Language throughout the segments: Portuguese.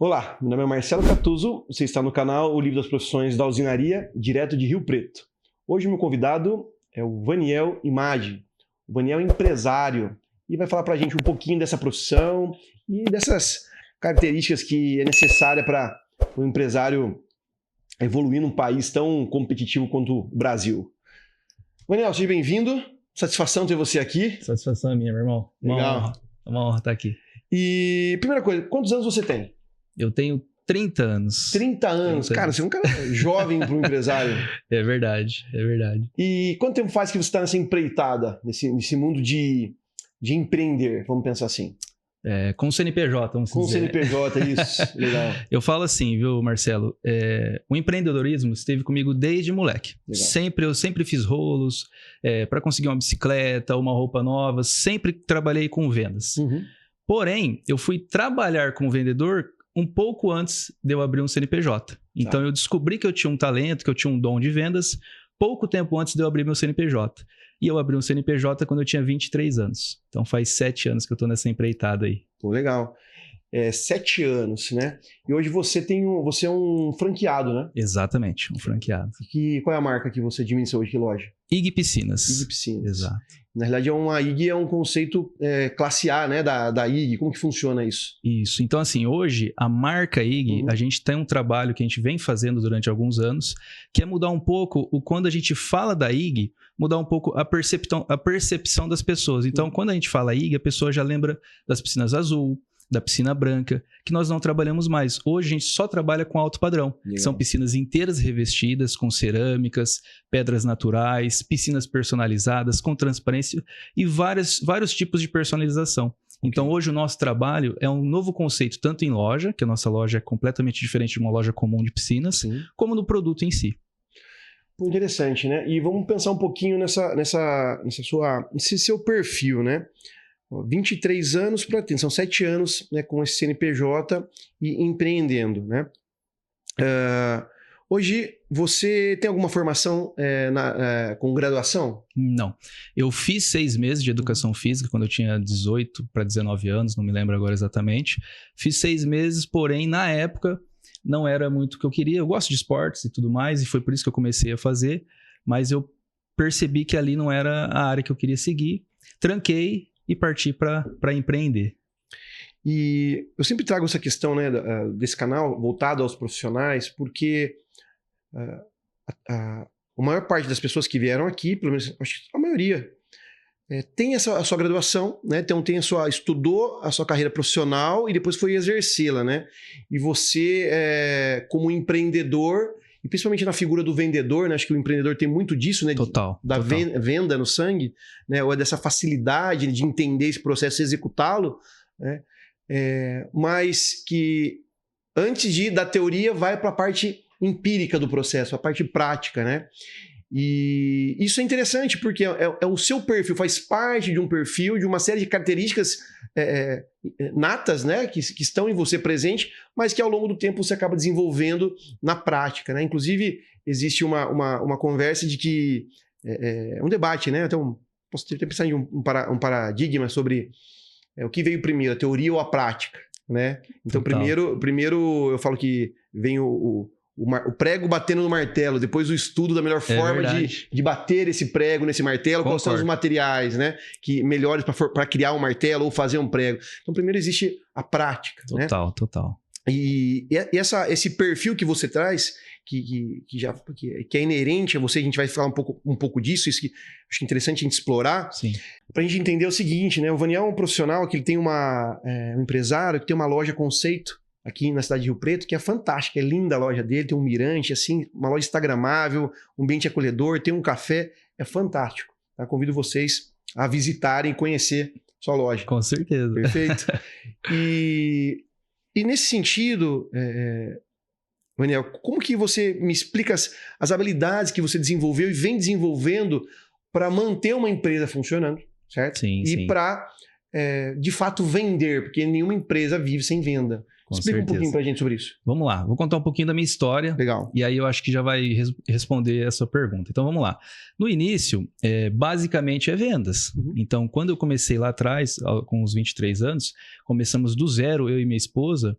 Olá, meu nome é Marcelo Catuzzo, você está no canal O Livro das Profissões da Usinaria, direto de Rio Preto. Hoje meu convidado é o Vaniel Imagem. O Vaniel é empresário e vai falar para a gente um pouquinho dessa profissão e dessas características que é necessária para o empresário evoluir num país tão competitivo quanto o Brasil. Vaniel, seja bem-vindo. Satisfação ter você aqui. Satisfação é minha, meu irmão. Legal. Uma honra estar aqui. E primeira coisa, quantos anos você tem? Eu tenho 30 anos. 30 anos. Cara, você é um cara jovem para um empresário. É verdade, é verdade. E quanto tempo faz que você está nessa empreitada, nesse mundo de empreender, vamos pensar assim? Com o CNPJ, vamos dizer. Com o CNPJ, isso. Legal. Eu falo assim, viu, Marcelo? O empreendedorismo esteve comigo desde moleque. Eu sempre fiz rolos para conseguir uma bicicleta, uma roupa nova. Sempre trabalhei com vendas. Uhum. Porém, eu fui trabalhar como vendedor um pouco antes de eu abrir um CNPJ. Então, eu descobri que eu tinha um talento, que eu tinha um dom de vendas, pouco tempo antes de eu abrir meu CNPJ. E eu abri um CNPJ quando eu tinha 23 anos. Então, faz 7 anos que eu estou nessa empreitada aí. Pô, legal. 7 anos, né? E hoje você é um franqueado, né? Exatamente, um franqueado. Qual é a marca que você administra hoje? Que loja? IG Piscinas. IG Piscinas. Exato. Na realidade, a IG é um conceito classe A, né? Da IG. Como que funciona isso? Isso. Então, assim, hoje, a marca IG, a gente tem um trabalho que a gente vem fazendo durante alguns anos, que é mudar um pouco quando a gente fala da IG, mudar um pouco a percepção das pessoas. Então, quando a gente fala IG, a pessoa já lembra das piscinas azul, da piscina branca, que nós não trabalhamos mais. Hoje a gente só trabalha com alto padrão, que são piscinas inteiras revestidas com cerâmicas, pedras naturais, piscinas personalizadas com transparência e vários tipos de personalização. Então hoje o nosso trabalho é um novo conceito, tanto em loja, que a nossa loja é completamente diferente de uma loja comum de piscinas, como no produto em si. Interessante, né? E vamos pensar um pouquinho nesse seu perfil, né? 23 anos para ter, são 7 anos, né, com esse CNPJ e empreendendo, né? Hoje, você tem alguma formação com graduação? Não. Eu fiz 6 meses de educação física quando eu tinha 18 para 19 anos, não me lembro agora exatamente. Fiz 6 meses, porém, na época, não era muito o que eu queria. Eu gosto de esportes e tudo mais, e foi por isso que eu comecei a fazer, mas eu percebi que ali não era a área que eu queria seguir. Tranquei e partir para empreender. E eu sempre trago essa questão, né, desse canal voltado aos profissionais, porque a maior parte das pessoas que vieram aqui, pelo menos acho que a maioria, tem a sua graduação, né, estudou a sua carreira profissional e depois foi exercê-la, né? E você, como empreendedor, e principalmente na figura do vendedor, né? Acho que o empreendedor tem muito disso, né? Total. Venda no sangue, né? Ou dessa facilidade de entender esse processo e executá-lo, né? Mas que antes da teoria vai para a parte empírica do processo, a parte prática, né? E isso é interessante porque é o seu perfil, faz parte de um perfil, de uma série de características natas, né, que estão em você presente, mas que ao longo do tempo você acaba desenvolvendo na prática, né? Inclusive, existe uma conversa de que... um debate, né? Então, posso ter pensado em um paradigma sobre o que veio primeiro, a teoria ou a prática, né? Então, primeiro eu falo que vem o prego batendo no martelo, depois o estudo da melhor forma de bater esse prego nesse martelo, quais são os materiais, né, que melhores para criar um martelo ou fazer um prego. Então, primeiro existe a prática. Total. E esse perfil que você traz, que é inerente a você, a gente vai falar um pouco disso, isso que acho interessante a gente explorar, para a gente entender o seguinte, né? O Vaniel é um profissional que ele tem um empresário que tem uma loja conceito aqui na cidade de Rio Preto, que é fantástica, é linda a loja dele, tem um mirante, assim, uma loja instagramável, um ambiente acolhedor, tem um café, é fantástico. Tá? Convido vocês a visitarem e conhecer sua loja. Com certeza. Perfeito. E nesse sentido, Vaniel, como que você me explica as habilidades que você desenvolveu e vem desenvolvendo para manter uma empresa funcionando, certo? Sim. Para, de fato, vender, porque nenhuma empresa vive sem venda. Explica certeza. um pouquinho pra gente sobre isso. Vamos lá, vou contar um pouquinho da minha história. Legal. E aí eu acho que já vai responder essa pergunta. Então vamos lá. No início, basicamente é vendas. Uhum. Então quando eu comecei lá atrás, com os 23 anos, começamos do zero, eu e minha esposa,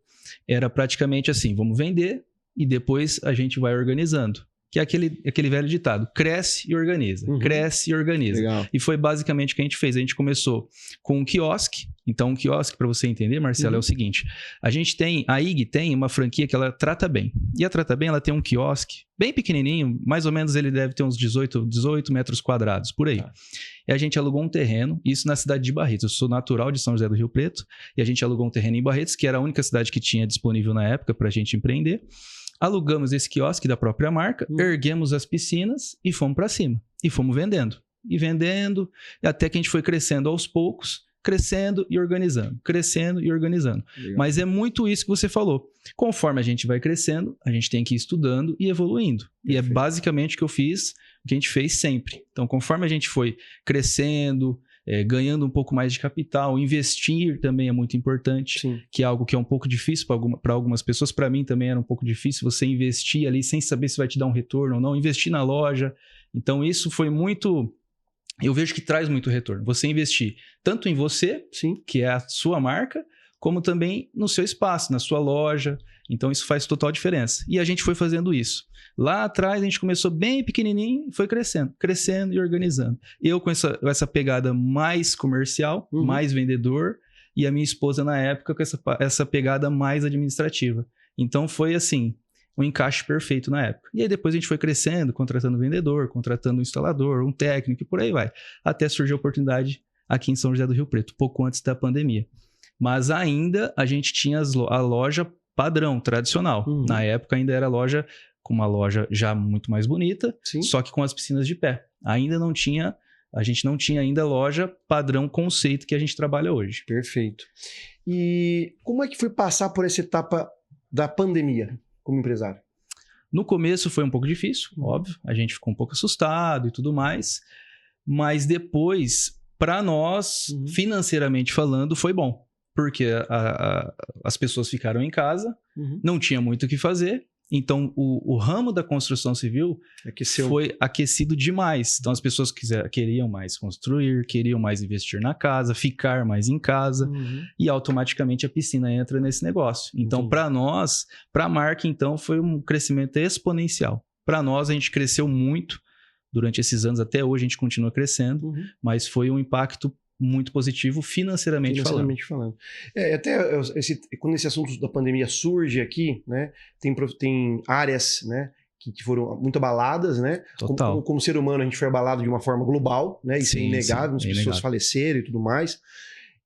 era praticamente assim, vamos vender e depois a gente vai organizando. Que é aquele velho ditado, cresce e organiza, cresce e organiza. Legal. E foi basicamente o que a gente fez. A gente começou com um quiosque. Então, um quiosque, para você entender, Marcelo, é o seguinte. A IG tem uma franquia que ela trata bem. E a Trata Bem, ela tem um quiosque bem pequenininho, mais ou menos ele deve ter uns 18 metros quadrados, por aí. E a gente alugou um terreno, isso na cidade de Barretos. Eu sou natural de São José do Rio Preto, e a gente alugou um terreno em Barretos, que era a única cidade que tinha disponível na época para a gente empreender. Alugamos esse quiosque da própria marca, erguemos as piscinas e fomos para cima. E fomos vendendo. E vendendo, até que a gente foi crescendo aos poucos, crescendo e organizando. Crescendo e organizando. Legal. Mas é muito isso que você falou. Conforme a gente vai crescendo, a gente tem que ir estudando e evoluindo. E é basicamente o que eu fiz, o que a gente fez sempre. Então, conforme a gente foi crescendo, ganhando um pouco mais de capital, investir também é muito importante, que é algo que é um pouco difícil para algumas pessoas. Para mim também era um pouco difícil você investir ali sem saber se vai te dar um retorno ou não, investir na loja. Então isso foi muito... Eu vejo que traz muito retorno. Você investir tanto em você, que é a sua marca, como também no seu espaço, na sua loja. Então isso faz total diferença. E a gente foi fazendo isso. Lá atrás a gente começou bem pequenininho e foi crescendo e organizando. Eu com essa pegada mais comercial, mais vendedor, e a minha esposa na época com essa pegada mais administrativa. Então foi assim, um encaixe perfeito na época. E aí depois a gente foi crescendo, contratando vendedor, contratando um instalador, um técnico e por aí vai. Até surgiu a oportunidade aqui em São José do Rio Preto, pouco antes da pandemia. Mas ainda a gente tinha a loja padrão, tradicional. Na época ainda era com uma loja já muito mais bonita, só que com as piscinas de pé. A gente não tinha ainda loja padrão conceito que a gente trabalha hoje. Perfeito. E como é que foi passar por essa etapa da pandemia como empresário? No começo foi um pouco difícil, óbvio. A gente ficou um pouco assustado e tudo mais. Mas depois, para nós, financeiramente falando, foi bom. Porque as pessoas ficaram em casa, não tinha muito o que fazer. Então, o ramo da construção civil foi aquecido demais. Então, as pessoas queriam mais construir, queriam mais investir na casa, ficar mais em casa. E automaticamente a piscina entra nesse negócio. Então, para nós, para a marca, então, foi um crescimento exponencial. Para nós, a gente cresceu muito durante esses anos. Até hoje, a gente continua crescendo. Mas foi um impacto muito positivo financeiramente falando. Quando esse assunto da pandemia surge aqui, né, tem áreas, né, que foram muito abaladas, né? Total. Como ser humano, a gente foi abalado de uma forma global, né? Isso é inegável, as pessoas faleceram e tudo mais.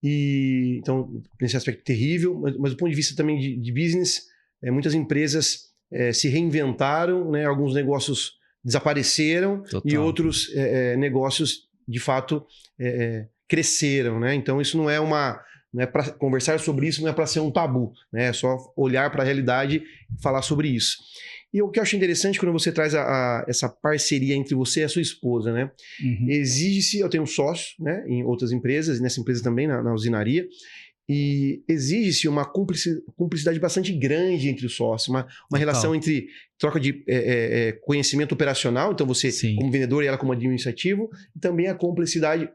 E, então, nesse aspecto terrível, mas do ponto de vista também de business, muitas empresas se reinventaram, né? Alguns negócios desapareceram. Total. E outros negócios, de fato, cresceram, né? Então isso não é para conversar sobre isso, não é para ser um tabu, né? É só olhar para a realidade e falar sobre isso. E o que eu acho interessante quando você traz essa parceria entre você e a sua esposa, né? Exige-se, eu tenho um sócio, né, em outras empresas, nessa empresa também, na usinaria, e exige-se uma cumplicidade bastante grande entre os sócios, uma relação entre troca de conhecimento operacional, então você como vendedor e ela como administrativo, e também a cumplicidade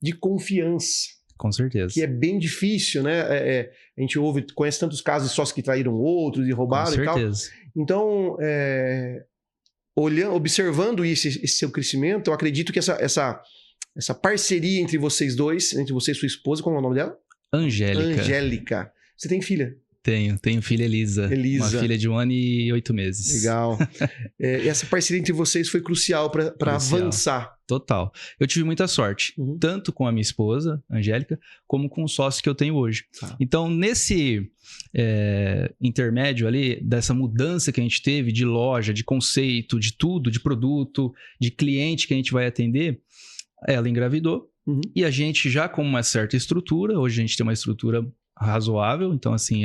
de confiança. Com certeza. Que é bem difícil, né? A gente conhece tantos casos de sócios que traíram outros e roubaram e tal. Então, observando esse seu crescimento, eu acredito que essa parceria entre vocês dois, entre você e sua esposa, qual é o nome dela? Angélica. Você tem filha? Tenho filha Elisa. Uma filha de 1 ano e 8 meses. Legal. E essa parceria entre vocês foi crucial para avançar. Total. Eu tive muita sorte, tanto com a minha esposa, Angélica, como com o sócio que eu tenho hoje. Então, nesse intermédio ali, dessa mudança que a gente teve de loja, de conceito, de tudo, de produto, de cliente que a gente vai atender, ela engravidou. E a gente já com uma certa estrutura, hoje a gente tem uma estrutura razoável, então assim,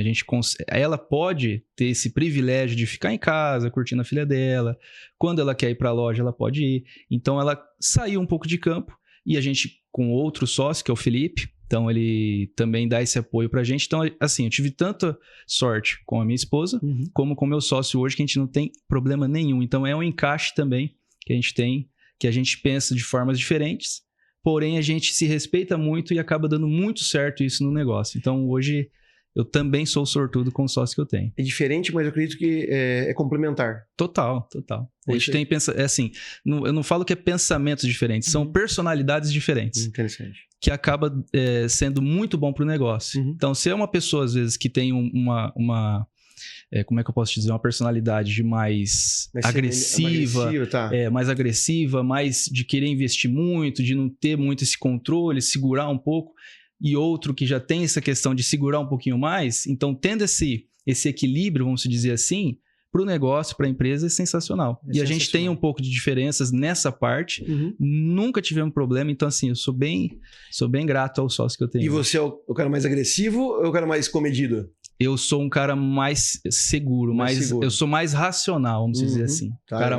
ela pode ter esse privilégio de ficar em casa, curtindo a filha dela, quando ela quer ir para a loja, ela pode ir, então ela saiu um pouco de campo, e a gente, com outro sócio, que é o Felipe, Então, ele também dá esse apoio pra gente. Então, assim, eu tive tanta sorte com a minha esposa, como com o meu sócio hoje, que a gente não tem problema nenhum. Então, é um encaixe também que a gente tem, que a gente pensa de formas diferentes, porém, a gente se respeita muito e acaba dando muito certo isso no negócio. Então, hoje, eu também sou sortudo com o sócio que eu tenho. É diferente, mas eu acredito que é complementar. Total. A gente tem assim, eu não falo que é pensamentos diferentes, são personalidades diferentes. Interessante. Que acaba sendo muito bom para o negócio. Então, se é uma pessoa, às vezes, que tem como é que eu posso te dizer? Uma personalidade mais agressiva, tá. mais agressiva, mais de querer investir muito, de não ter muito esse controle, segurar um pouco, e outro que já tem essa questão de segurar um pouquinho mais, então tendo esse equilíbrio, vamos dizer assim, para o negócio, para a empresa, é sensacional. E a gente tem um pouco de diferenças nessa parte, nunca tivemos problema, então assim, eu sou bem grato ao sócio que eu tenho. E você é o cara mais agressivo ou é o cara mais comedido? Eu sou um cara mais seguro, eu sou mais racional, vamos dizer assim. Tá, um cara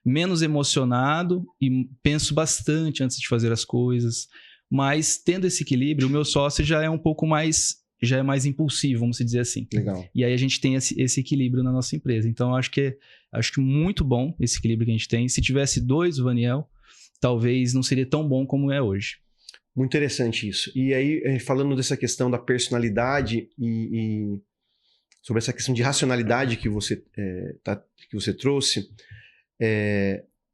menos emocionado e penso bastante antes de fazer as coisas. Mas tendo esse equilíbrio, o meu sócio já é um pouco mais, já é mais impulsivo, vamos dizer assim. Legal. E aí a gente tem esse equilíbrio na nossa empresa. Então acho que muito bom esse equilíbrio que a gente tem. Se tivesse 2, Vaniel, talvez não seria tão bom como é hoje. Muito interessante isso. E aí, falando dessa questão da personalidade e sobre essa questão de racionalidade que você trouxe,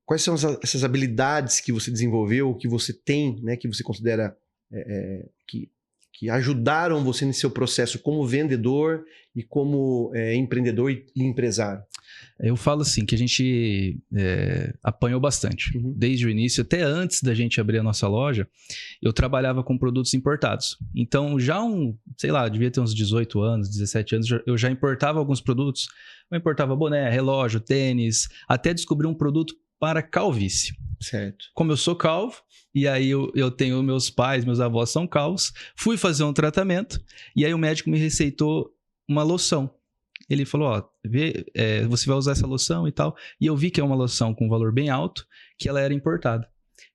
quais são essas habilidades que você desenvolveu, que você tem, né, que você considera que ajudaram você nesse seu processo como vendedor e como empreendedor e empresário? Eu falo assim, que a gente apanhou bastante. Desde o início, até antes da gente abrir a nossa loja, eu trabalhava com produtos importados. Então, já devia ter uns 18 anos, 17 anos, eu já importava alguns produtos. Eu importava boné, relógio, tênis, até descobri um produto para calvície. Certo. Como eu sou calvo, e aí eu tenho meus pais, meus avós são calvos, fui fazer um tratamento, e aí o médico me receitou uma loção. Ele falou, você vai usar essa loção e tal. E eu vi que é uma loção com um valor bem alto, que ela era importada.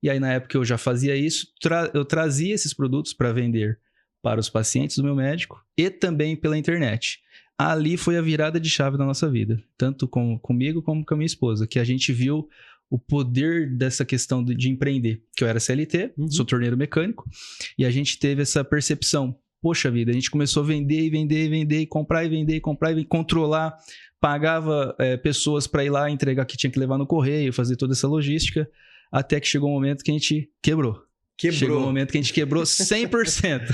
E aí, na época, eu já fazia isso. Eu trazia esses produtos para vender para os pacientes do meu médico e também pela internet. Ali foi a virada de chave da nossa vida. Tanto comigo como com a minha esposa. Que a gente viu o poder dessa questão de empreender. Que eu era CLT, sou torneiro mecânico. E a gente teve essa percepção. Poxa vida, a gente começou a vender e vender e vender, comprar e vender, comprar e vender, controlar, pagava pessoas para ir lá entregar que tinha que levar no correio, fazer toda essa logística, até que chegou um momento que a gente quebrou. Chegou um momento que a gente quebrou 100%.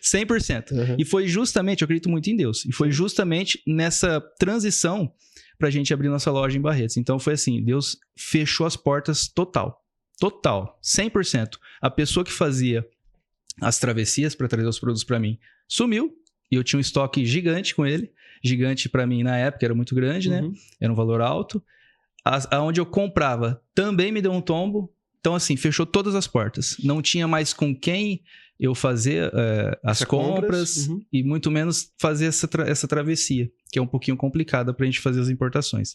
100%. E foi justamente, eu acredito muito em Deus, e foi justamente nessa transição para a gente abrir nossa loja em Barretos. Então foi assim, Deus fechou as portas total, 100%. A pessoa que fazia as travessias para trazer os produtos para mim sumiu, e eu tinha um estoque gigante com ele, gigante para mim na época, era muito grande, né? Era um valor alto. Aonde eu comprava também me deu um tombo, então assim, fechou todas as portas. Não tinha mais com quem eu fazer as compras e muito menos fazer essa travessia, que é um pouquinho complicada para a gente fazer as importações.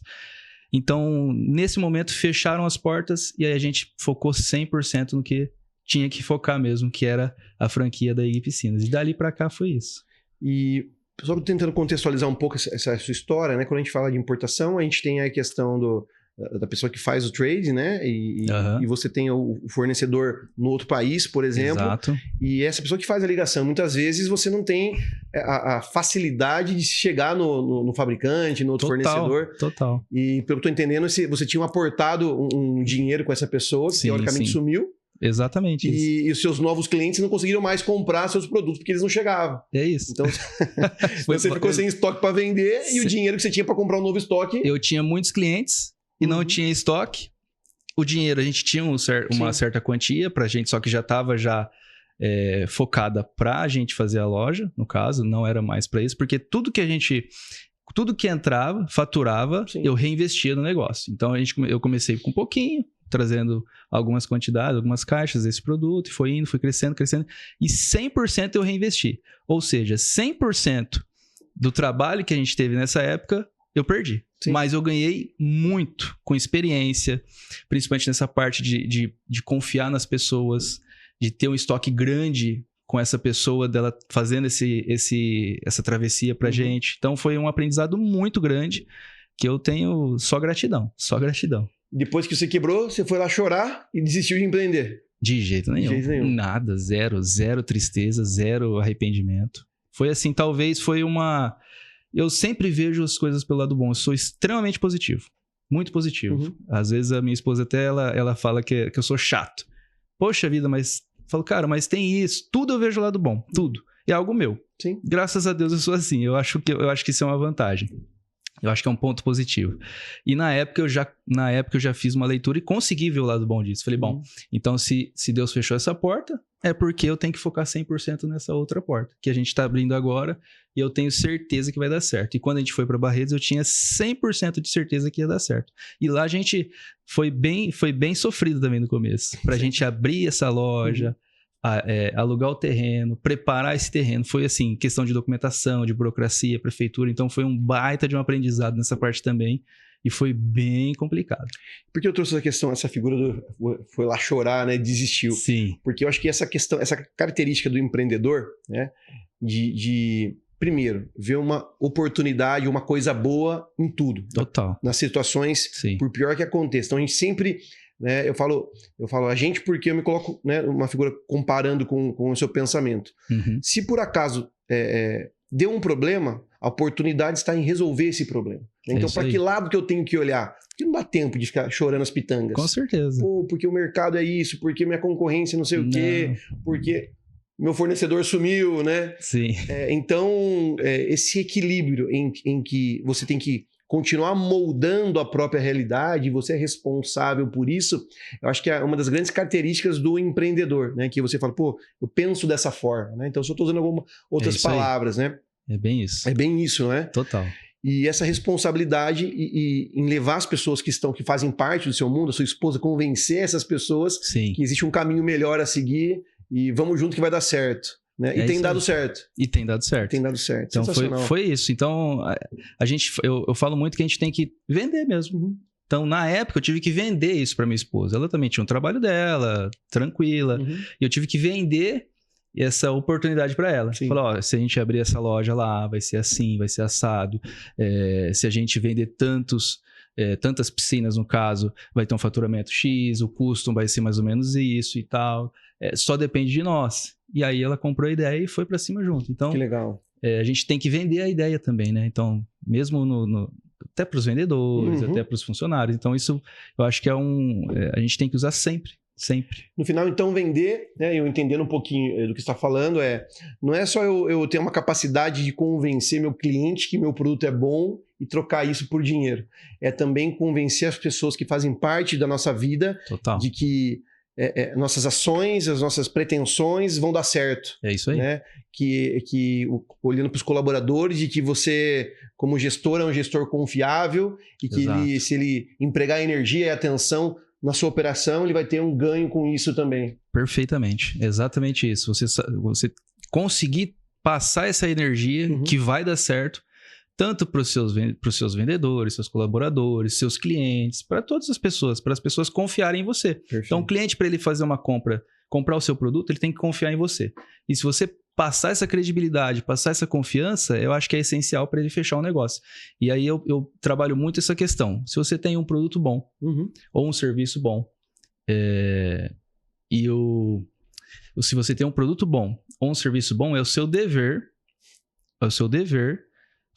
Então, nesse momento, fecharam as portas e aí a gente focou 100% no que tinha que focar mesmo, que era a franquia da IG Piscinas. E dali para cá foi isso. E só tentando contextualizar um pouco essa sua história, né? Quando a gente fala de importação, a gente tem a questão da pessoa que faz o trade, né? E você tem o fornecedor no outro país, por exemplo. Exato. E essa pessoa que faz a ligação, muitas vezes você não tem a facilidade de chegar no fabricante, no outro fornecedor. Total. E pelo que eu tô entendendo, você tinha aportado um dinheiro com essa pessoa, que teoricamente sumiu. Exatamente isso. E os seus novos clientes não conseguiram mais comprar seus produtos porque eles não chegavam. É isso. Então, você ficou sem estoque para vender e o dinheiro que você tinha para comprar um novo estoque... Eu tinha muitos clientes e não tinha estoque. O dinheiro, a gente tinha uma certa quantia pra gente, só que já estava focada pra gente fazer a loja, no caso, não era mais para isso, porque tudo que entrava, faturava, eu reinvestia no negócio. Então, eu comecei com um pouquinho, trazendo algumas quantidades, algumas caixas desse produto, e foi indo, foi crescendo, e 100% eu reinvesti. Ou seja, 100% do trabalho que a gente teve nessa época, eu perdi. Sim. Mas eu ganhei muito com experiência, principalmente nessa parte de confiar nas pessoas, de ter um estoque grande com essa pessoa, dela fazendo essa travessia pra gente. Então foi um aprendizado muito grande que eu tenho só gratidão, só gratidão. Depois que você quebrou, você foi lá chorar e desistiu de empreender? De jeito nenhum. De jeito nenhum. Nada, zero tristeza, zero arrependimento. Foi assim, talvez foi uma... Eu sempre vejo as coisas pelo lado bom, eu sou extremamente positivo, muito positivo. Às vezes a minha esposa até, ela fala que eu sou chato. Poxa vida, mas... Eu falo, cara, mas tem isso, tudo eu vejo o lado bom, tudo. É algo meu. Sim. Graças a Deus eu sou assim, eu acho que isso é uma vantagem. Eu acho que é um ponto positivo. E na época eu já fiz uma leitura e consegui ver o lado bom disso. Falei, bom, então se Deus fechou essa porta, é porque eu tenho que focar 100% nessa outra porta, que a gente está abrindo agora, e eu tenho certeza que vai dar certo. E quando a gente foi para Barretos, eu tinha 100% de certeza que ia dar certo. E lá a gente foi bem sofrido também no começo, para a gente abrir essa loja, alugar o terreno, preparar esse terreno. Foi assim, questão de documentação, de burocracia, prefeitura. Então foi um baita de um aprendizado nessa parte também. E foi bem complicado. Por que eu trouxe essa questão, essa figura do... Foi lá chorar, né? Desistiu. Sim. Porque eu acho que essa questão, essa característica do empreendedor, né? Primeiro, ver uma oportunidade, uma coisa boa em tudo. Total. Nas situações, sim, por pior que aconteça. Então a gente sempre... Né, eu falo a gente porque eu me coloco, né, uma figura comparando com o seu pensamento. Se por acaso deu um problema, a oportunidade está em resolver esse problema. Então, para que lado que eu tenho que olhar? Porque não dá tempo de ficar chorando as pitangas. Com certeza. Pô, porque o mercado é isso, porque minha concorrência não sei o quê, porque meu fornecedor sumiu, né? Sim. Então, esse equilíbrio em que você tem que continuar moldando a própria realidade, você é responsável por isso, eu acho que é uma das grandes características do empreendedor, né? Que você fala, pô, eu penso dessa forma, né? Então, eu só estou usando algumas outras palavras, né? É bem isso. É bem isso, né? Total. E essa responsabilidade em levar as pessoas que fazem parte do seu mundo, a sua esposa, convencer essas pessoas que existe um caminho melhor a seguir e vamos junto que vai dar certo. Né? E tem dado certo. E tem dado certo. Tem dado certo. Então foi isso. Então eu falo muito que a gente tem que vender mesmo. Então na época eu tive que vender isso para minha esposa. Ela também tinha um trabalho dela, tranquila. E eu tive que vender essa oportunidade para ela. Falou, se a gente abrir essa loja lá, vai ser assim, vai ser assado. Se a gente vender tantas piscinas, no caso, vai ter um faturamento X, o custo vai ser mais ou menos isso e tal. Só depende de nós. E aí ela comprou a ideia e foi para cima junto. Então, que legal. A gente tem que vender a ideia também, né? Então, mesmo até para os vendedores, até para os funcionários. Então, isso eu acho que a gente tem que usar sempre. Sempre. No final, então, vender, né, eu entendendo um pouquinho do que você está falando, não é só eu ter uma capacidade de convencer meu cliente que meu produto é bom e trocar isso por dinheiro. É também convencer as pessoas que fazem parte da nossa vida de que nossas ações, as nossas pretensões vão dar certo. É isso aí. Né? Olhando para os colaboradores, de que você, como gestor, é um gestor confiável e que se ele empregar energia e atenção na sua operação, ele vai ter um ganho com isso também. Perfeitamente. Exatamente isso. Você conseguir passar essa energia que vai dar certo, tanto para os seus vendedores, seus colaboradores, seus clientes, para todas as pessoas, para as pessoas confiarem em você. Perfeito. Então, o cliente, para ele fazer uma compra, comprar o seu produto, ele tem que confiar em você. E se você passar essa credibilidade, passar essa confiança, eu acho que é essencial para ele fechar o negócio. E aí eu trabalho muito essa questão. Se você tem um produto bom ou um serviço bom, se você tem um produto bom ou um serviço bom, é o seu dever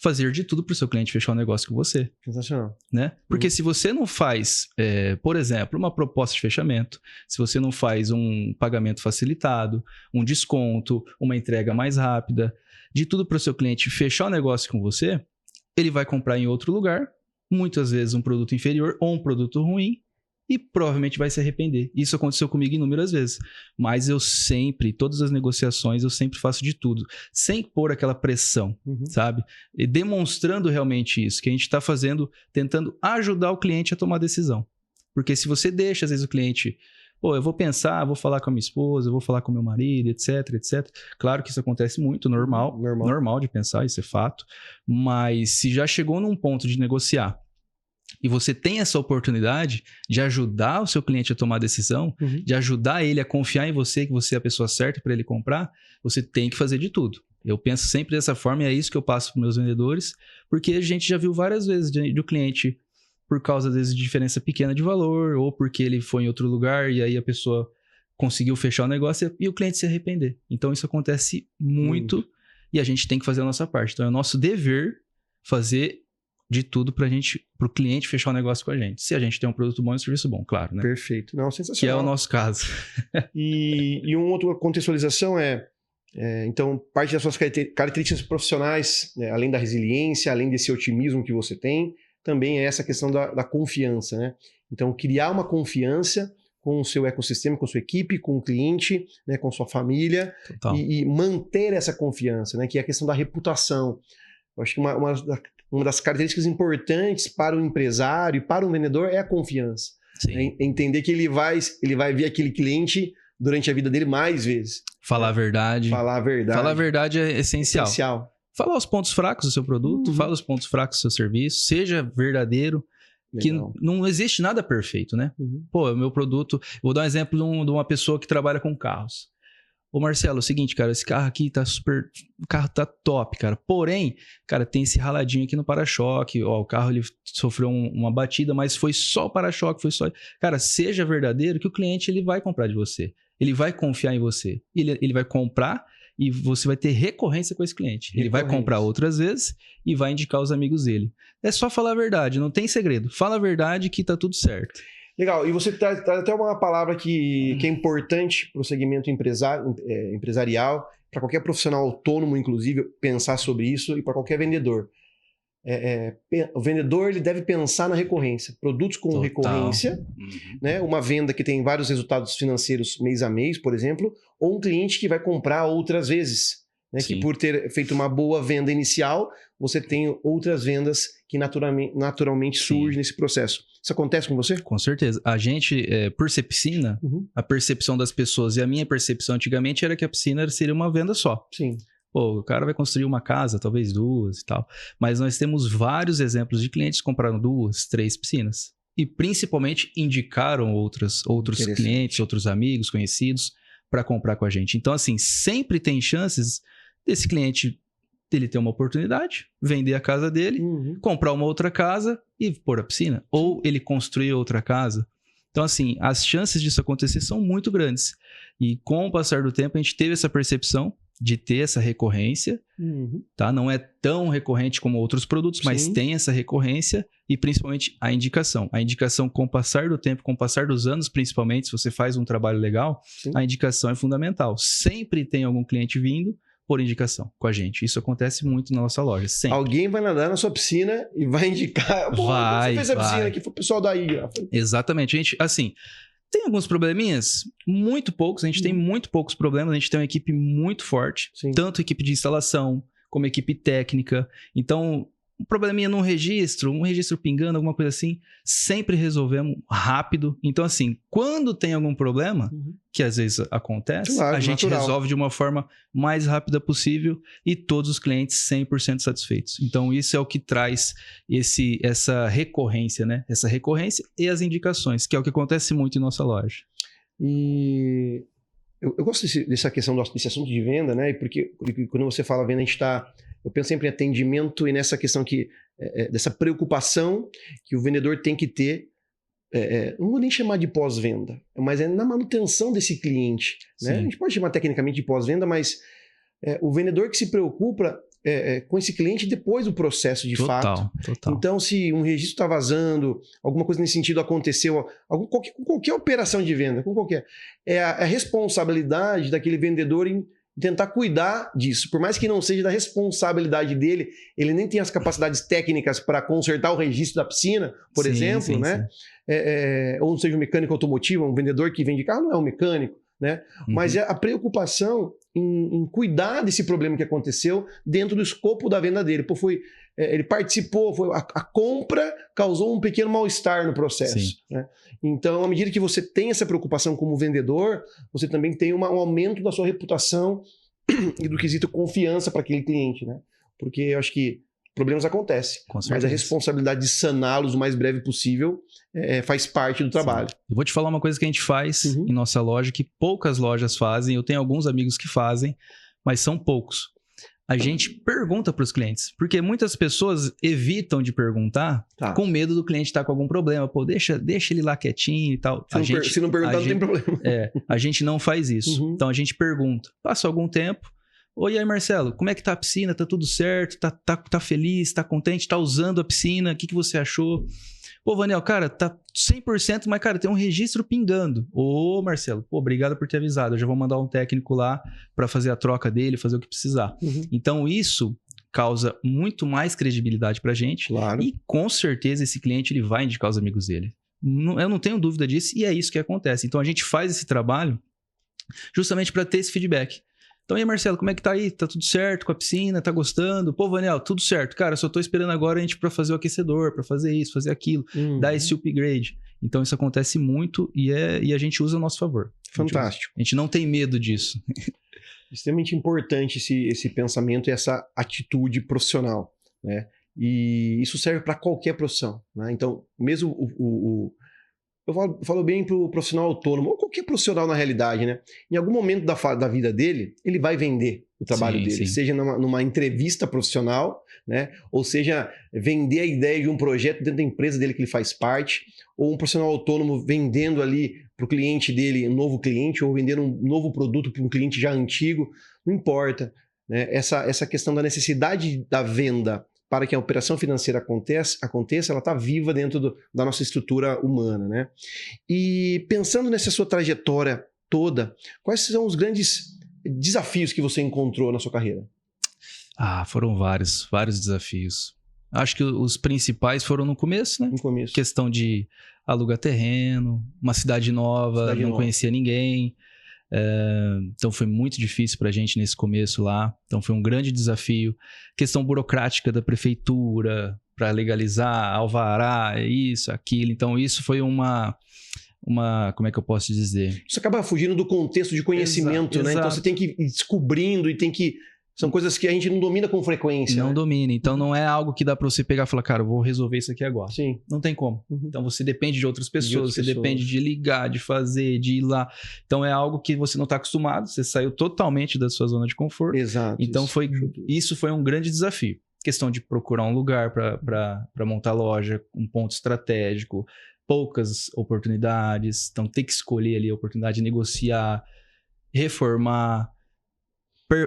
fazer de tudo para o seu cliente fechar um negócio com você. Sensacional. Né? Porque se você não faz, por exemplo, uma proposta de fechamento, se você não faz um pagamento facilitado, um desconto, uma entrega mais rápida, de tudo para o seu cliente fechar o negócio com você, ele vai comprar em outro lugar, muitas vezes um produto inferior ou um produto ruim, e provavelmente vai se arrepender. Isso aconteceu comigo inúmeras vezes. Mas todas as negociações, eu sempre faço de tudo. Sem pôr aquela pressão, sabe? E demonstrando realmente isso, que a gente está fazendo, tentando ajudar o cliente a tomar decisão. Porque se você deixa, às vezes, o cliente... Pô, eu vou pensar, vou falar com a minha esposa, eu vou falar com o meu marido, etc, etc. Claro que isso acontece muito, normal de pensar, isso é fato. Mas se já chegou num ponto de negociar, e você tem essa oportunidade de ajudar o seu cliente a tomar a decisão, de ajudar ele a confiar em você, que você é a pessoa certa para ele comprar, você tem que fazer de tudo. Eu penso sempre dessa forma e é isso que eu passo para meus vendedores, porque a gente já viu várias vezes do cliente, por causa, às vezes, de diferença pequena de valor, ou porque ele foi em outro lugar e aí a pessoa conseguiu fechar o negócio e o cliente se arrepender. Então, isso acontece muito e a gente tem que fazer a nossa parte. Então, é o nosso dever fazer de tudo para o cliente fechar o negócio com a gente. Se a gente tem um produto bom e um serviço bom, claro, né? Perfeito. Não, sensacional. Que é o nosso caso. E uma outra contextualização então, parte das suas características profissionais, né, além da resiliência, além desse otimismo que você tem, também é essa questão da confiança, né? Então, criar uma confiança com o seu ecossistema, com a sua equipe, com o cliente, né, com sua família, e manter essa confiança, né, que é a questão da reputação. Eu acho que uma das características importantes para o empresário e para o vendedor é a confiança. Né? Entender que ele vai ver aquele cliente durante a vida dele mais vezes. Falar a verdade. Falar a verdade. Falar a verdade é essencial. Falar os pontos fracos do seu produto, fala os pontos fracos do seu serviço, seja verdadeiro. Legal. Que não existe nada perfeito, né? Pô, o meu produto... Vou dar um exemplo de uma pessoa que trabalha com carros. Ô Marcelo, é o seguinte, cara, esse carro aqui tá super... O carro tá top, cara. Porém, cara, tem esse raladinho aqui no para-choque. Ó, o carro, ele sofreu uma batida, mas foi só o para-choque, foi só... Cara, seja verdadeiro que o cliente, ele vai comprar de você. Ele vai confiar em você. Ele vai comprar e você vai ter recorrência com esse cliente. Ele vai comprar outras vezes e vai indicar os amigos dele. É só falar a verdade, não tem segredo. Fala a verdade que tá tudo certo. Legal, e você traz até uma palavra que é importante para o segmento empresarial, para qualquer profissional autônomo, inclusive, pensar sobre isso, e para qualquer vendedor. O vendedor, ele deve pensar na recorrência. Produtos com recorrência, né? Uma venda que tem vários resultados financeiros mês a mês, por exemplo, ou um cliente que vai comprar outras vezes. Né? Que por ter feito uma boa venda inicial, você tem outras vendas que naturalmente surgem nesse processo. Isso acontece com você? Com certeza. A gente, por ser piscina, a percepção das pessoas e a minha percepção antigamente era que a piscina seria uma venda só. Sim. Pô, o cara vai construir uma casa, talvez duas e tal. Mas nós temos vários exemplos de clientes que compraram 2, 3 piscinas. E principalmente indicaram outros clientes, outros amigos, conhecidos, para comprar com a gente. Então, assim, sempre tem chances desse cliente ele ter uma oportunidade, vender a casa dele, comprar uma outra casa e pôr a piscina. Ou ele construir outra casa. Então, assim, as chances disso acontecer são muito grandes. E com o passar do tempo, a gente teve essa percepção de ter essa recorrência, tá? Não é tão recorrente como outros produtos, mas tem essa recorrência e principalmente a indicação. A indicação com o passar do tempo, com o passar dos anos, principalmente, se você faz um trabalho legal, a indicação é fundamental. Sempre tem algum cliente vindo por indicação com a gente. Isso acontece muito na nossa loja, sempre. Alguém vai nadar na sua piscina e vai indicar. Você fez a piscina aqui, foi o pessoal daí. Exatamente. A gente, assim... Tem alguns probleminhas, muito poucos, a gente tem muito poucos problemas, a gente tem uma equipe muito forte, tanto equipe de instalação como equipe técnica. Então, um probleminha num registro, um registro pingando, alguma coisa assim, sempre resolvemos rápido. Então, assim, quando tem algum problema, que às vezes acontece, a gente resolve de uma forma mais rápida possível e todos os clientes 100% satisfeitos. Então, isso é o que traz essa recorrência, né? Essa recorrência e as indicações, que é o que acontece muito em nossa loja. E eu gosto dessa questão desse assunto de venda, né? Porque quando você fala venda, eu penso sempre em atendimento e nessa questão dessa preocupação que o vendedor tem que ter, não vou nem chamar de pós-venda, mas é na manutenção desse cliente. Né? A gente pode chamar tecnicamente de pós-venda, mas o vendedor que se preocupa com esse cliente depois do processo de fato. Total. Então, se um registro está vazando, alguma coisa nesse sentido aconteceu, qualquer operação de venda, com qualquer, é a responsabilidade daquele vendedor em tentar cuidar disso. Por mais que não seja da responsabilidade dele, ele nem tem as capacidades técnicas para consertar o registro da piscina, por exemplo, né? Ou seja um mecânico automotivo, um vendedor que vende carro não é um mecânico, né? Mas é a preocupação em cuidar desse problema que aconteceu dentro do escopo da venda dele. Ele participou, a compra causou um pequeno mal-estar no processo. Né? Então, à medida que você tem essa preocupação como vendedor, você também tem um aumento da sua reputação e do quesito confiança para aquele cliente. Né? Porque eu acho que problemas acontecem. Com Mas a certeza. responsabilidade de saná-los o mais breve possível faz parte do trabalho. Sim. Eu vou te falar uma coisa que a gente faz em nossa loja, que poucas lojas fazem. Eu tenho alguns amigos que fazem, mas são poucos. A gente pergunta para os clientes, porque muitas pessoas evitam de perguntar com medo do cliente estar com algum problema. Pô, deixa ele lá quietinho e tal. Se não perguntar, não tem problema. A gente não faz isso. Então a gente pergunta. Passa algum tempo. Oi, aí Marcelo, como é que tá a piscina? Tá tudo certo? Tá feliz? Tá contente? Tá usando a piscina? O que você achou? Pô, Vanel, cara, tá 100%, mas, cara, tem um registro pingando. Ô, Marcelo, pô, obrigado por ter avisado. Eu já vou mandar um técnico lá para fazer a troca dele, fazer o que precisar. Então, isso causa muito mais credibilidade pra gente. Claro. E, com certeza, esse cliente ele vai indicar os amigos dele. Eu não tenho dúvida disso e é isso que acontece. Então, a gente faz esse trabalho justamente para ter esse feedback. Então, e aí, Marcelo, como é que tá aí? Tá tudo certo com a piscina? Tá gostando? Pô, Vanel, tudo certo. Cara, só tô esperando agora a gente pra fazer o aquecedor, pra fazer isso, fazer aquilo, dar esse upgrade. Então, isso acontece muito e a gente usa a nosso favor. Fantástico. A gente não tem medo disso. Extremamente importante esse pensamento e essa atitude profissional, né? E isso serve para qualquer profissão, né? Então, mesmo eu falo bem para o profissional autônomo, ou qualquer profissional na realidade, né? Em algum momento da vida dele, ele vai vender o trabalho dele, seja numa entrevista profissional, né? Ou seja, vender a ideia de um projeto dentro da empresa dele que ele faz parte, ou um profissional autônomo vendendo ali para o cliente dele, um novo cliente, ou vendendo um novo produto para um cliente já antigo, não importa, né? Essa questão da necessidade da venda para que a operação financeira aconteça, ela está viva dentro da nossa estrutura humana, né? E pensando nessa sua trajetória toda, quais são os grandes desafios que você encontrou na sua carreira? Foram vários desafios. Acho que os principais foram no começo, né? No começo. Questão de alugar terreno, uma cidade nova, não conhecia ninguém. Então foi muito difícil pra gente nesse começo lá. Então foi um grande desafio. Questão burocrática da prefeitura para legalizar, alvará, isso, aquilo. Então isso foi uma como é que eu posso dizer? Isso acaba fugindo do contexto de conhecimento, né? Então você tem que ir descobrindo e tem que... São coisas que a gente não domina com frequência. Não domina. Então não é algo que dá para você pegar e falar, cara, eu vou resolver isso aqui agora. Sim. Não tem como. Então você depende de outras pessoas, depende de ligar, de fazer, de ir lá. Então é algo que você não está acostumado, você saiu totalmente da sua zona de conforto. Exato. Então isso foi um grande desafio. Questão de procurar um lugar para montar loja, um ponto estratégico, poucas oportunidades. Então ter que escolher ali a oportunidade de negociar, reformar,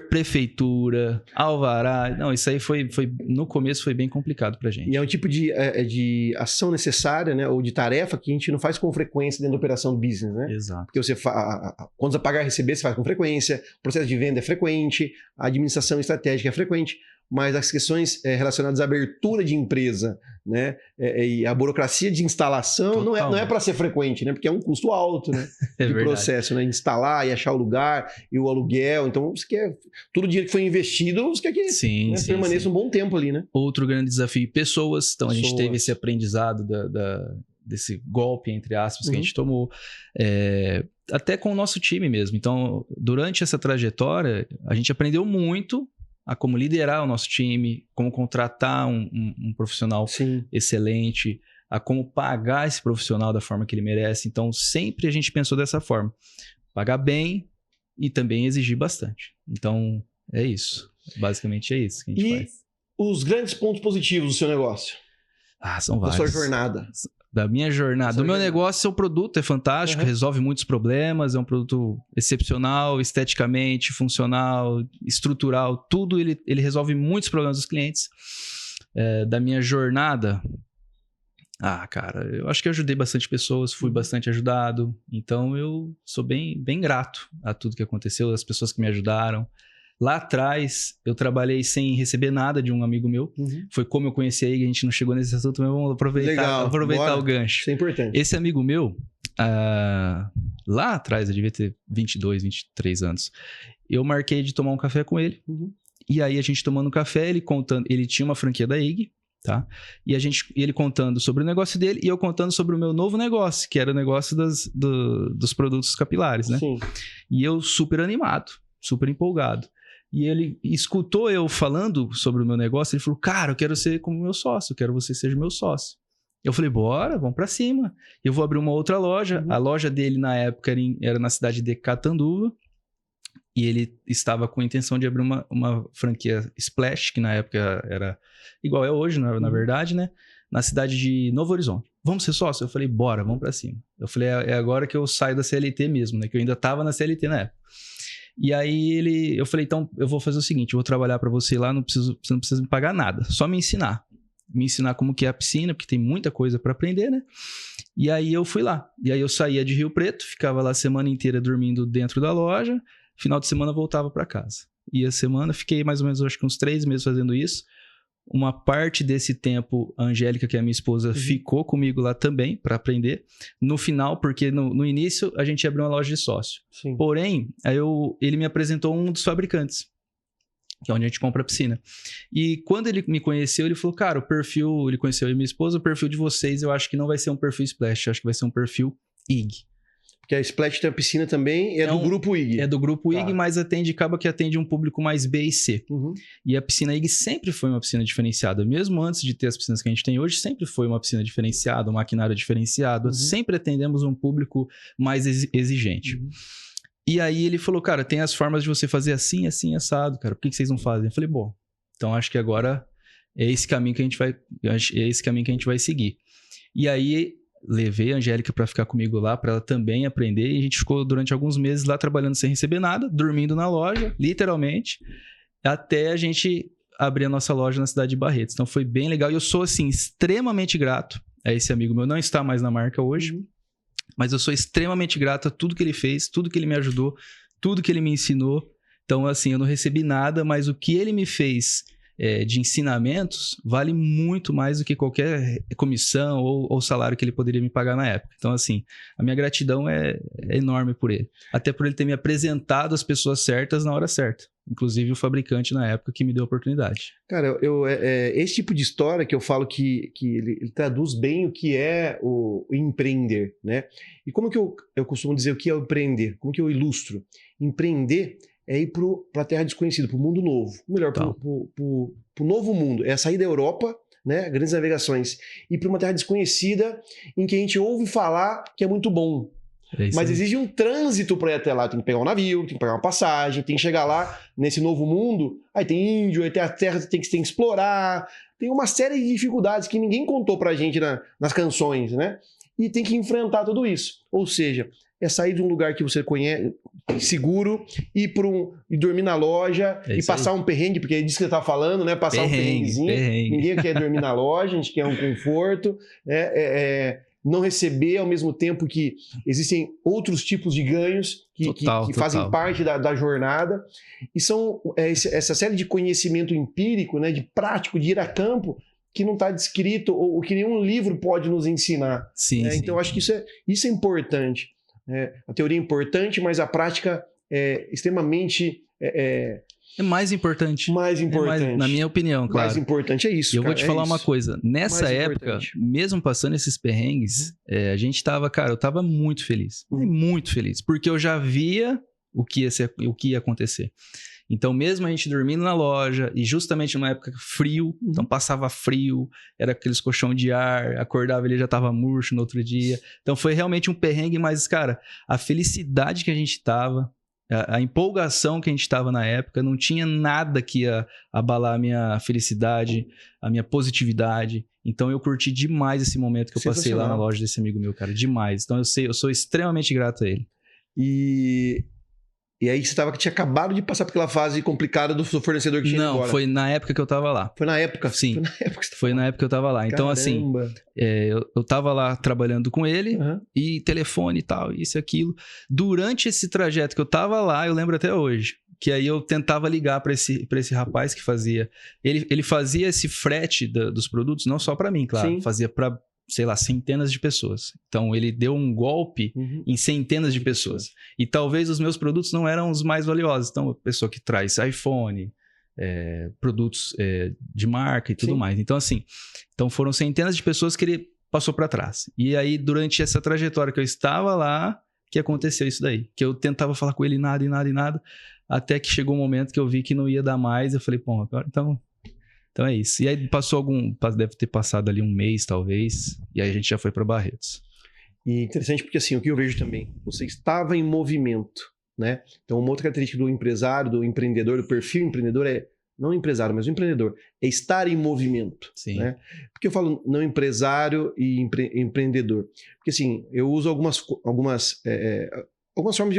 prefeitura, alvará. Não, isso aí foi no começo foi bem complicado pra gente. E é um tipo de ação necessária, né? Ou de tarefa que a gente não faz com frequência dentro da operação do business, né? Exato. Porque você quando você pagar e receber, você faz com frequência, o processo de venda é frequente, a administração estratégica é frequente, mas as questões relacionadas à abertura de empresa, né? E a burocracia de instalação não é para ser frequente, né? Porque é um custo alto, né? De processo, né? Instalar e achar o lugar e o aluguel. Então, você quer todo o dinheiro que foi investido, você quer que permaneça um bom tempo ali, né? Outro grande desafio, pessoas. Então, a gente teve esse aprendizado desse golpe, entre aspas, que a gente tomou. Até com o nosso time mesmo. Então, durante essa trajetória, a gente aprendeu muito a como liderar o nosso time, como contratar um profissional excelente, a como pagar esse profissional da forma que ele merece. Então, sempre a gente pensou dessa forma. Pagar bem e também exigir bastante. Então, é isso. Basicamente é isso que a gente faz. Os grandes pontos positivos do seu negócio? São vários. Da sua jornada. Da minha jornada. Do meu negócio, o produto é fantástico, resolve muitos problemas, é um produto excepcional, esteticamente, funcional, estrutural, tudo ele resolve muitos problemas dos clientes. Da minha jornada, cara, eu acho que eu ajudei bastante pessoas, fui bastante ajudado, então eu sou bem, bem grato a tudo que aconteceu, as pessoas que me ajudaram. Lá atrás, eu trabalhei sem receber nada de um amigo meu. Foi como eu conheci a IG, a gente não chegou nesse assunto, mas vamos aproveitar o gancho. Isso é importante. Esse amigo meu, lá atrás, eu devia ter 22, 23 anos, eu marquei de tomar um café com ele. E aí, a gente tomando um café, ele tinha uma franquia da IG, tá? E ele contando sobre o negócio dele e eu contando sobre o meu novo negócio, que era o negócio dos produtos capilares, né? Sim. E eu super animado, super empolgado. E ele escutou eu falando sobre o meu negócio, ele falou, cara, eu quero ser como meu sócio, eu quero que você seja meu sócio. Eu falei, bora, vamos pra cima. Eu vou abrir uma outra loja. A loja dele, na época, era na cidade de Catanduva. E ele estava com a intenção de abrir uma franquia Splash, que na época era igual é hoje, na verdade, né? Na cidade de Novo Horizonte. Vamos ser sócio? Eu falei, bora, vamos pra cima. Eu falei, é agora que eu saio da CLT mesmo, né? Que eu ainda tava na CLT na época. E aí eu falei, então eu vou fazer o seguinte, eu vou trabalhar para você lá, você não precisa me pagar nada, só me ensinar como que é a piscina, porque tem muita coisa para aprender, né? E aí eu fui lá, e aí eu saía de Rio Preto, ficava lá a semana inteira dormindo dentro da loja, final de semana voltava para casa. E a semana, fiquei mais ou menos, acho que uns 3 meses fazendo isso. Uma parte desse tempo, a Angélica, que é a minha esposa, ficou comigo lá também para aprender. No final, porque no início a gente abriu uma loja de sócio. Sim. Porém, ele me apresentou um dos fabricantes, que é onde a gente compra a piscina. E quando ele me conheceu, ele falou, cara, ele conheceu eu e minha esposa, o perfil de vocês eu acho que não vai ser um perfil Splash, eu acho que vai ser um perfil IG. Porque a Splash tem a piscina também, do grupo IG. É do grupo IG, mas acaba que atende um público mais B e C. E a piscina IG sempre foi uma piscina diferenciada. Mesmo antes de ter as piscinas que a gente tem hoje, sempre foi uma piscina diferenciada, um maquinário diferenciado. Sempre atendemos um público mais exigente. E aí ele falou, cara, tem as formas de você fazer assim, assim, assado, cara. Por que vocês não fazem? Eu falei, bom, então acho que agora é esse caminho que a gente vai seguir. E aí levei a Angélica para ficar comigo lá, para ela também aprender, e a gente ficou durante alguns meses lá trabalhando sem receber nada, dormindo na loja, literalmente, até a gente abrir a nossa loja na cidade de Barretos. Então foi bem legal, e eu sou, assim, extremamente grato a esse amigo meu, não está mais na marca hoje, mas eu sou extremamente grato a tudo que ele fez, tudo que ele me ajudou, tudo que ele me ensinou. Então, assim, eu não recebi nada, mas o que ele me fez de ensinamentos vale muito mais do que qualquer comissão ou salário que ele poderia me pagar na época. Então, assim, a minha gratidão é enorme por ele. Até por ele ter me apresentado as pessoas certas na hora certa. Inclusive o fabricante na época que me deu a oportunidade. Cara, esse tipo de história que eu falo que ele traduz bem o que é o empreender, né? E como que eu costumo dizer o que é o empreender? Como que eu ilustro? Empreender é ir para a terra desconhecida, para o mundo novo. Melhor, para o novo mundo. É sair da Europa, né, grandes navegações, e para uma terra desconhecida em que a gente ouve falar que é muito bom. Mas exige um trânsito para ir até lá. Tem que pegar um navio, tem que pegar uma passagem, tem que chegar lá nesse novo mundo. Aí tem índio, aí tem a terra que tem que explorar. Tem uma série de dificuldades que ninguém contou pra gente nas canções, né? E tem que enfrentar tudo isso. Ou seja, é sair de um lugar que você conhece, seguro, e dormir na loja, e passar um perrengue, porque é disso que você tá falando, né? Passar um perrenguezinho. Ninguém quer dormir na loja, a gente quer um conforto. Não receber ao mesmo tempo que existem outros tipos de ganhos que fazem parte da jornada. E são essa série de conhecimento empírico, né, de prático, de ir a campo, que não está descrito ou que nenhum livro pode nos ensinar. Sim. Então, acho que isso é importante. A teoria é importante, mas a prática é extremamente... É mais importante. Na minha opinião, claro. Mais importante é isso. E eu vou te falar uma coisa. Nessa época, mesmo passando esses perrengues, a gente tava, cara, eu tava muito feliz. Muito feliz. Porque eu já via o que ia acontecer. Então, mesmo a gente dormindo na loja, e justamente numa época frio, então passava frio, era aqueles colchão de ar, acordava ele já tava murcho no outro dia. Então foi realmente um perrengue, mas, cara, a felicidade que a gente tava, a empolgação que a gente estava na época, não tinha nada que ia abalar a minha felicidade, a minha positividade. Então eu curti demais esse momento que eu passei lá na loja desse amigo meu, cara, demais. Então eu sou extremamente grato a ele. E aí você tinha acabado de passar por aquela fase complicada do fornecedor que tinha ido embora. Não, foi na época que eu tava lá. Foi na época? Sim, foi na época que eu tava lá. Então, assim, eu tava lá trabalhando com ele, e telefone e tal, isso e aquilo. Durante esse trajeto que eu tava lá, eu lembro até hoje, que aí eu tentava ligar para esse rapaz que fazia... Ele fazia esse frete dos produtos, não só para mim, claro. Sim. Fazia para, sei lá, centenas de pessoas. Então, ele deu um golpe em centenas de pessoas. E talvez os meus produtos não eram os mais valiosos. Então, a pessoa que traz iPhone, produtos de marca e tudo mais. Então, assim, foram centenas de pessoas que ele passou para trás. E aí, durante essa trajetória que eu estava lá, que aconteceu isso daí. Que eu tentava falar com ele e nada, até que chegou um momento que eu vi que não ia dar mais, eu falei, bom, agora então é isso. E aí deve ter passado ali um mês, talvez, e aí a gente já foi para Barretos. E interessante porque, assim, o que eu vejo também, você estava em movimento, né? Então, uma outra característica do empresário, do empreendedor, do perfil empreendedor não empresário, mas o empreendedor, é estar em movimento. Sim. Né? Porque eu falo não empresário e empreendedor? Porque, assim, eu uso algumas formas de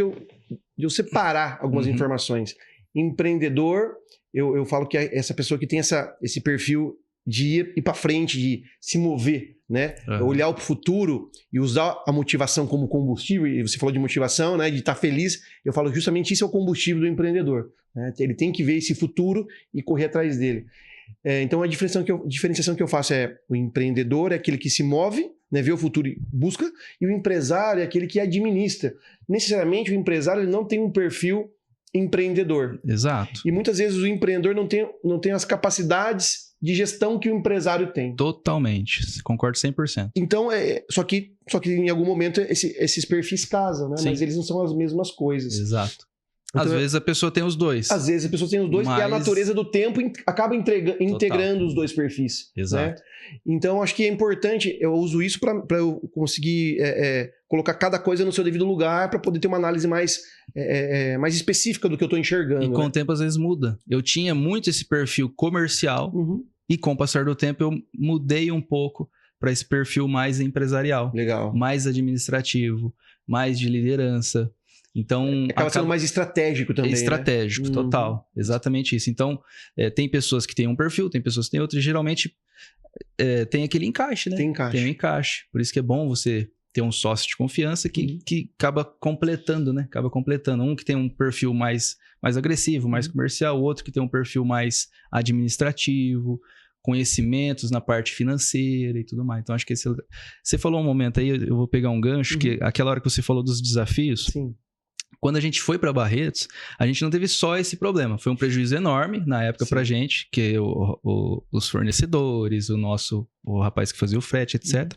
eu separar algumas informações. Empreendedor, eu falo que é essa pessoa que tem esse perfil de ir para frente, de se mover, né? Olhar para o futuro e usar a motivação como combustível. E você falou de motivação, né? De estar feliz. Eu falo justamente isso é o combustível do empreendedor. Né? Ele tem que ver esse futuro e correr atrás dele. Então a diferenciação que eu faço é o empreendedor é aquele que se move, né? Vê o futuro e busca, e o empresário é aquele que administra. Necessariamente o empresário ele não tem um perfil empreendedor. Exato. E muitas vezes o empreendedor não tem as capacidades de gestão que o empresário tem. Totalmente. Concordo 100%. Então, só que em algum momento esses perfis casam, né? Sim. Mas eles não são as mesmas coisas. Exato. Então, às vezes a pessoa tem os dois. Às vezes a pessoa tem os dois, e a natureza do tempo acaba integrando os dois perfis. Exato. Né? Então, acho que é importante, eu uso isso para eu conseguir colocar cada coisa no seu devido lugar, para poder ter uma análise mais específica do que eu estou enxergando. E com o tempo, às vezes, muda. Eu tinha muito esse perfil comercial, e com o passar do tempo, eu mudei um pouco para esse perfil mais empresarial. Legal. Mais administrativo, mais de liderança. Então, acaba sendo mais estratégico também. Estratégico, né? Total. Exatamente isso. Então, tem pessoas que têm um perfil, tem pessoas que têm outro, e geralmente tem aquele encaixe, né? Tem um encaixe. Por isso que é bom você ter um sócio de confiança que acaba completando, né? Acaba completando. Um que tem um perfil mais agressivo, mais comercial, o outro que tem um perfil mais administrativo, conhecimentos na parte financeira e tudo mais. Então, acho que você falou um momento aí, eu vou pegar um gancho, que aquela hora que você falou dos desafios. Sim. Quando a gente foi para Barretos, a gente não teve só esse problema. Foi um prejuízo enorme na época para a gente, que os fornecedores, o rapaz que fazia o frete, etc.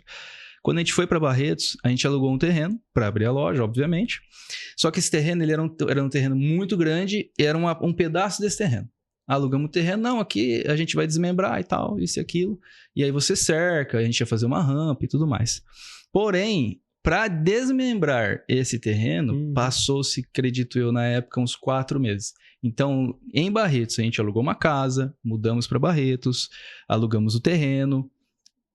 Quando a gente foi para Barretos, a gente alugou um terreno para abrir a loja, obviamente. Só que esse terreno ele era um terreno muito grande e era um pedaço desse terreno. Alugamos o terreno, não, aqui a gente vai desmembrar e tal, isso e aquilo. E aí você cerca, a gente ia fazer uma rampa e tudo mais. Porém, para desmembrar esse terreno, passou-se, acredito eu, na época, uns 4 meses. Então, em Barretos, a gente alugou uma casa, mudamos para Barretos, alugamos o terreno,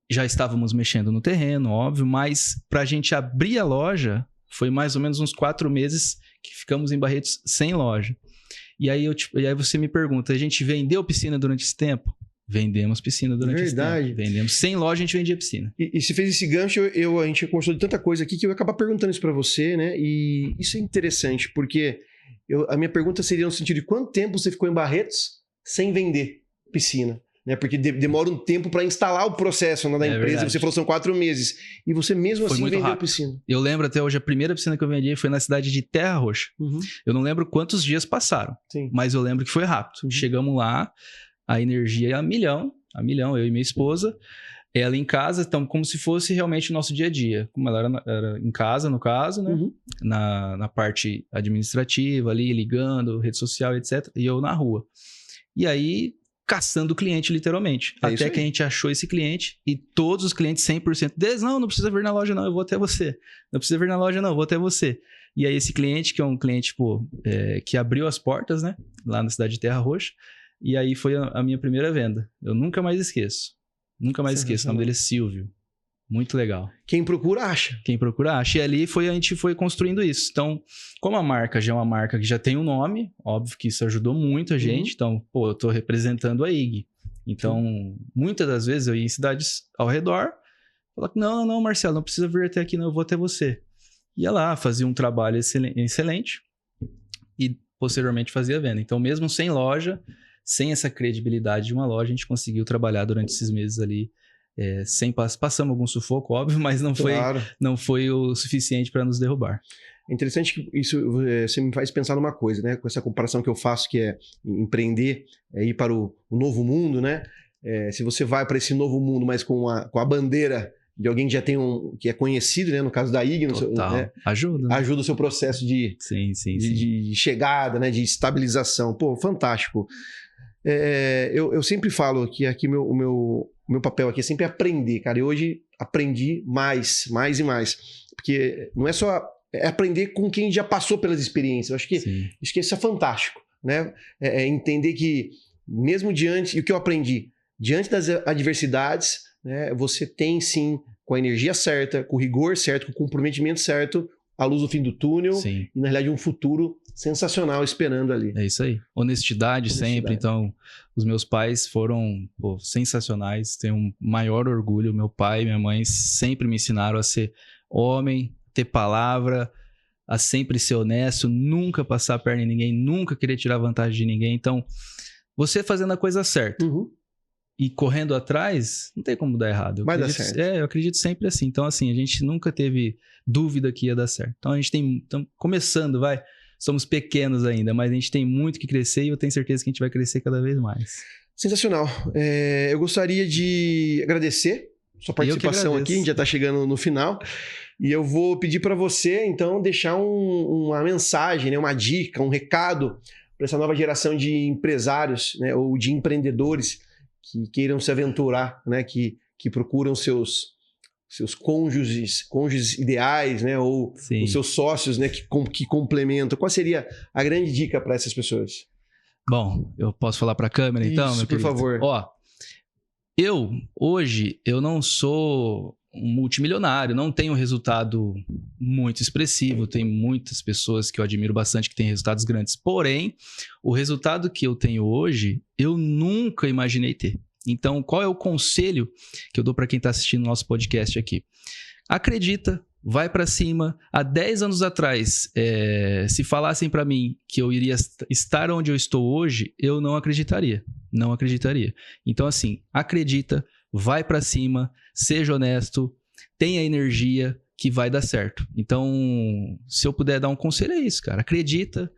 já estávamos mexendo no terreno, óbvio, mas para a gente abrir a loja, foi mais ou menos uns 4 meses que ficamos em Barretos sem loja. E aí você me pergunta, a gente vendeu piscina durante esse tempo? Vendemos piscina durante esse tempo. Vendemos. Sem loja, a gente vendia piscina. E se fez esse gancho, a gente conversou de tanta coisa aqui que eu ia acabar perguntando isso para você, né? E isso é interessante, porque a minha pergunta seria no sentido de quanto tempo você ficou em Barretos sem vender piscina? Né? Porque demora um tempo para instalar o processo da empresa. Verdade. Você falou são 4 meses. E você mesmo foi assim muito vendeu rápido. piscina. Eu lembro até hoje, a primeira piscina que eu vendi foi na cidade de Terra Roxa. Eu não lembro quantos dias passaram, mas eu lembro que foi rápido. Chegamos lá, a energia é a milhão, eu e minha esposa, ela em casa, então como se fosse realmente o nosso dia a dia. Como ela era em casa, no caso, né? Na parte administrativa ali, ligando, rede social, etc. E eu na rua. E aí, caçando o cliente, literalmente. Até que a gente achou esse cliente e todos os clientes 100% deles, não precisa vir na loja não, eu vou até você. Não precisa vir na loja não, eu vou até você. E aí esse cliente, que é um cliente, que abriu as portas, né? Lá na cidade de Terra Roxa. E aí foi a minha primeira venda. Eu nunca mais esqueço. Nunca mais esqueço. O nome dele é Silvio. Muito legal. Quem procura, acha. Quem procura, acha. E ali a gente foi construindo isso. Então, como a marca já é uma marca que já tem um nome, óbvio que isso ajudou muito a gente. Então, eu tô representando a IG. Então, muitas das vezes eu ia em cidades ao redor, falava, não, Marcelo, não precisa vir até aqui, não, eu vou até você. Ia lá, fazia um trabalho excelente e posteriormente fazia a venda. Então, mesmo sem loja, sem essa credibilidade de uma loja, a gente conseguiu trabalhar durante esses meses ali. Passamos algum sufoco, óbvio, mas não foi o suficiente para nos derrubar. É interessante que isso você me faz pensar numa coisa, né? Com essa comparação que eu faço, que é empreender, ir para o novo mundo, né? Se você vai para esse novo mundo, mas com a bandeira de alguém que já tem que é conhecido, né? No caso da IG, Total. Ajuda. Né? Ajuda o seu processo de chegada, né? De estabilização. Pô, fantástico. Eu sempre falo que aqui o meu papel aqui é sempre aprender, cara. E hoje aprendi mais e mais. Porque não é só aprender com quem já passou pelas experiências. Eu acho que isso é fantástico, né? Entender que mesmo diante... E o que eu aprendi? Diante das adversidades, né, você tem sim, com a energia certa, com o rigor certo, com o comprometimento certo, a luz no fim do túnel. Sim. E na realidade um futuro sensacional esperando ali. É isso aí. Honestidade sempre. Então, os meus pais foram sensacionais. Tenho um maior orgulho. Meu pai e minha mãe sempre me ensinaram a ser homem, ter palavra, a sempre ser honesto, nunca passar a perna em ninguém, nunca querer tirar vantagem de ninguém. Então, você fazendo a coisa certa e correndo atrás, não tem como dar errado. Vai dar certo. Eu acredito sempre assim. Então, assim, a gente nunca teve dúvida que ia dar certo. Então, a gente estamos começando, somos pequenos ainda, mas a gente tem muito que crescer e eu tenho certeza que a gente vai crescer cada vez mais. Sensacional. Eu gostaria de agradecer sua participação aqui, a gente já está chegando no final. E eu vou pedir para você, então, deixar uma mensagem, né, uma dica, um recado para essa nova geração de empresários, né, ou de empreendedores que queiram se aventurar, né, que procuram seus cônjuges ideais, né, ou os seus sócios, né, que complementam. Qual seria a grande dica para essas pessoas? Bom, eu posso falar para a câmera, então? Isso, por favor. Hoje, eu não sou um multimilionário, não tenho resultado muito expressivo, tem muitas pessoas que eu admiro bastante que têm resultados grandes, porém, o resultado que eu tenho hoje, eu nunca imaginei ter. Então, qual é o conselho que eu dou para quem está assistindo o nosso podcast aqui? Acredita, vai para cima. Há 10 anos atrás, se falassem para mim que eu iria estar onde eu estou hoje, eu não acreditaria. Não acreditaria. Então, assim, acredita, vai para cima, seja honesto, tenha energia que vai dar certo. Então, se eu puder dar um conselho, é isso, cara. Acredita.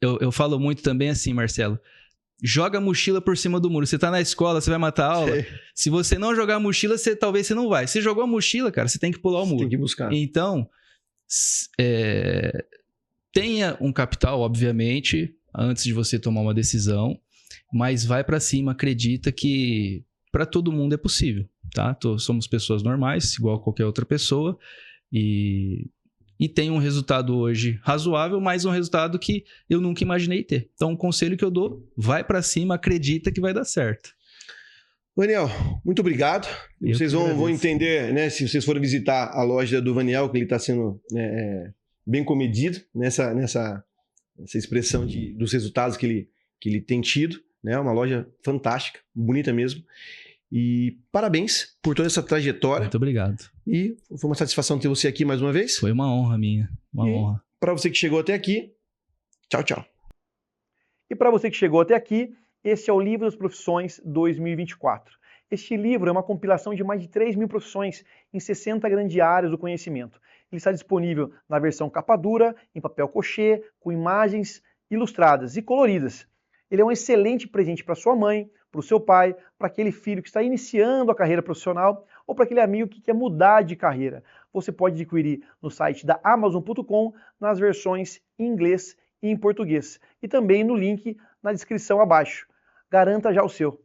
Eu falo muito também assim, Marcelo, joga a mochila por cima do muro. Você tá na escola, você vai matar a aula. Se você não jogar a mochila, talvez você não vai. Se jogou a mochila, cara, você tem que pular o muro. Tem que buscar. Então, tenha um capital, obviamente, antes de você tomar uma decisão, mas vai para cima, acredita que para todo mundo é possível, tá? Somos pessoas normais, igual qualquer outra pessoa, e tem um resultado hoje razoável, mas um resultado que eu nunca imaginei ter. Então, um conselho que eu dou, vai para cima, acredita que vai dar certo. Vaniel, muito obrigado. Vocês vão entender, né, se vocês forem visitar a loja do Vaniel, que ele está sendo bem comedido nessa expressão dos resultados que ele tem tido. Né? Uma loja fantástica, bonita mesmo. E parabéns por toda essa trajetória. Muito obrigado. E foi uma satisfação ter você aqui mais uma vez. Foi uma honra minha, honra. Para você que chegou até aqui, tchau, tchau. E para você que chegou até aqui, esse é o Livro das Profissões 2024. Este livro é uma compilação de mais de 3.000 profissões em 60 grandes áreas do conhecimento. Ele está disponível na versão capa dura, em papel cochê, com imagens ilustradas e coloridas. Ele é um excelente presente para sua mãe, para o seu pai, para aquele filho que está iniciando a carreira profissional ou para aquele amigo que quer mudar de carreira. Você pode adquirir no site da Amazon.com nas versões em inglês e em português. E também no link na descrição abaixo. Garanta já o seu.